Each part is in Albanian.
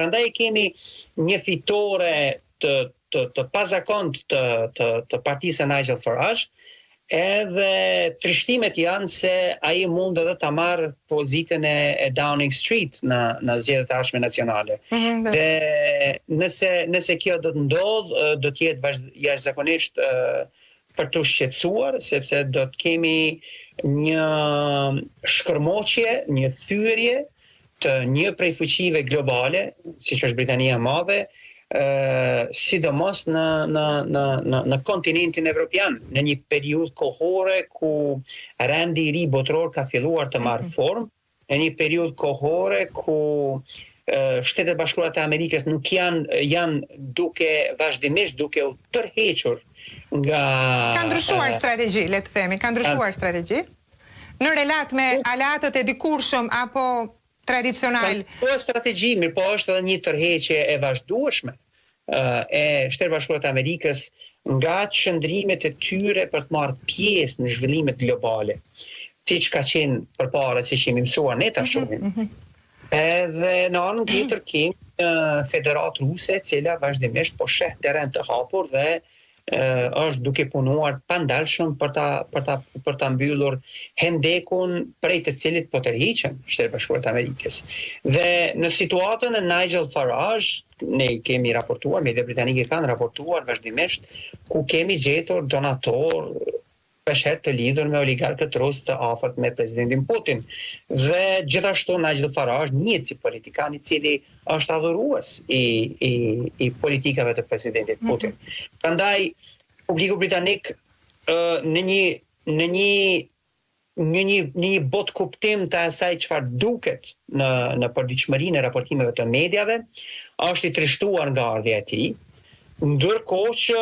Prandaj kemi një fitore të pazakont të partisë Nigel Farage, edhe trishtimet janë se ai mund edhe ta marrë pozitën e Downing Street në zgjedhjet e ardhshme nacionale. Dhe nëse kjo do të ndodhë, do të jetë jashtëzakonisht për të shqetësuar, sepse do të kemi një shkërmoqje, një thyrje të një prej fuqive globale, siç është Britania e Madhe, sidomos në kontinentin evropian, në një periudhë kohore ku rendi i ri botror ka filluar të marrë formë, në një periudhë kohore ku Shtetet Bashkuara të Amerikës nuk janë vazhdimisht duke u tërhequr nga... Ka ndryshuar strategji, le të themi, ka ndryshuar strategji? Në relat me aleatët e dikurshëm apo tradicional? Po strategji, mirë po është edhe një tërheqje e vazhdueshme e Shtetet Bashkuara të Amerikës nga qëndrimet e tyre për të marrë pjesë në zhvillimet globale. Siç ka qenë përpara, siç jemi mësuar ne ta shohim. Edhe në anën tjetër kemi një federatë ruse e cila vazhdimisht po sheh terren të hapur dhe është duke punuar pandalshëm për ta mbyllur hendekun prej të cilit po tërhiqen Shtetet Bashkuara të Amerikës. Dhe në situatën e Nigel Farage, ne kemi raportuar, media britanike kanë raportuar vazhdimisht, ku kemi gjetur donator peshet të lidhur me oligarkët rus të afërt me presidentin Putin. Dhe gjithashtu Nigel Farage njihet si politikan i cili është adhurues i politikave të presidentit Putin. Prandaj publiku britanik në një bot kuptim të asaj çfarë duket në përditshmërinë e raportimeve të mediave, është i trishtuar nga ardhja e tij, ndërkohë që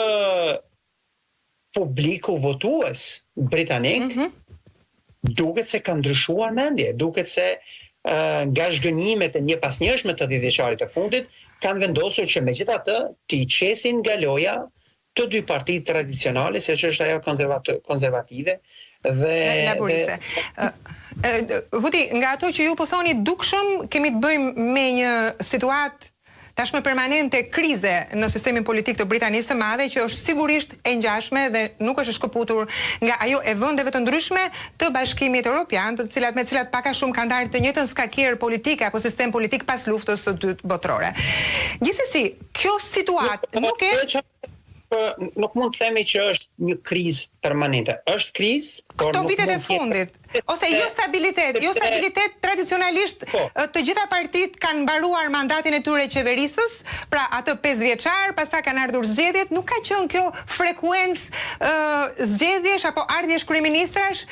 publiku votues britanik duket se ka ndryshuar mendje, duket se nga zhgënjimet e njëpasnjëshme të 10 vjeçarit të fundit kanë vendosur që megjithatë t'i qesin nga loja të dy partitë tradicionale, siç është ajo konservative dhe laboriste. Vuti, nga ato që ju po thoni dukshëm, kemi të bëjmë me një situatë tashmë permanente krize në sistemin politik të Britanisë së Madhe, që është sigurisht e ngjashme dhe nuk është shkëputur nga ajo e vendeve të ndryshme të Bashkimit Evropian, me të cilat pak a shumë kanë ndarë të njëjtën skakierë politike apo sistem politik pas luftës së dytë botërore. Gjithsesi, kjo situatë nuk mund të themi që është një krizë permanente. Është krizë, por këto vitet e fundit, ose jo stabilitet tradicionalisht, të gjitha partitë kanë mbaruar mandatin e tyre qeverisës, pra atë 5 vjeçar, pastaj kanë ardhur zgjedhjet, nuk ka qenë kjo frekuencë zgjedhjesh apo ardhjesh kryeministrash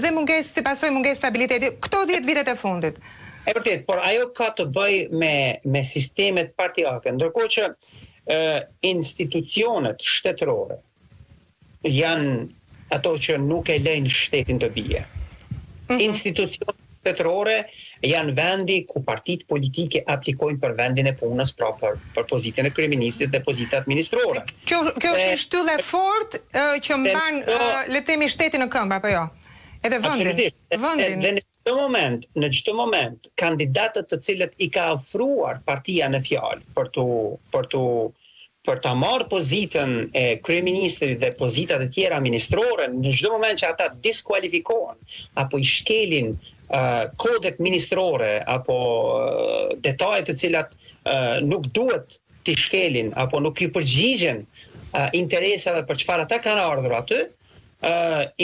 dhe mungesë si pasojë mungesë stabiliteti këto 10 vitet e fundit. E vërtet, por ajo ka të bëjë me sistemet partijake, ndërkohë që institucionet shtetërore janë ato që nuk e lejnë shtetin të bie. Institucionet shtetërore janë vendi ku partitë politike aplikojnë për vendin e punës, pra për pozitën e kryeministit dhe pozitat administrore. Kjo është një shtyllë e fortë që mban le të themi shtetin në këmbë, apo jo? Edhe vendin. Dhe në çdo moment, kandidatët të cilët i ka ofruar partia në fjalë për ta marrë pozitën e kryeministrit dhe pozitat e tjera ministrore, në çdo moment që ata diskualifikohen apo i shkelin kodet ministrore apo detajet të cilat nuk duhet t'i shkelin apo nuk i përgjigjen interesave për çfarë ata kanë ardhur aty,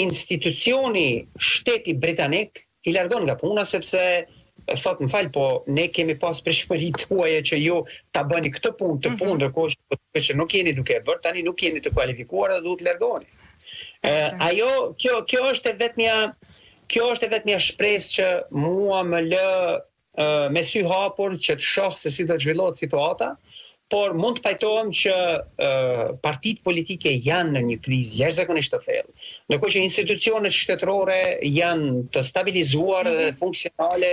institucioni shteti britanik i largon nga puna, sepse thot më fal, po ne kemi pas peshmëri tuaja që ju ta bëni këtë punë, ndërkohë që nuk jeni duke e bërë, tani nuk jeni të kualifikuar dhe duhet largoni. Kjo është e vetmja shpresë që mua më lë me sy hapur që të shoh se si do të zhvillohet situata, por mund të pajtohem që partitë politike janë në një krizë jashtëzakonisht të thellë. Ndërkohë që institucionet shtetërore janë të stabilizuar dhe funksionale.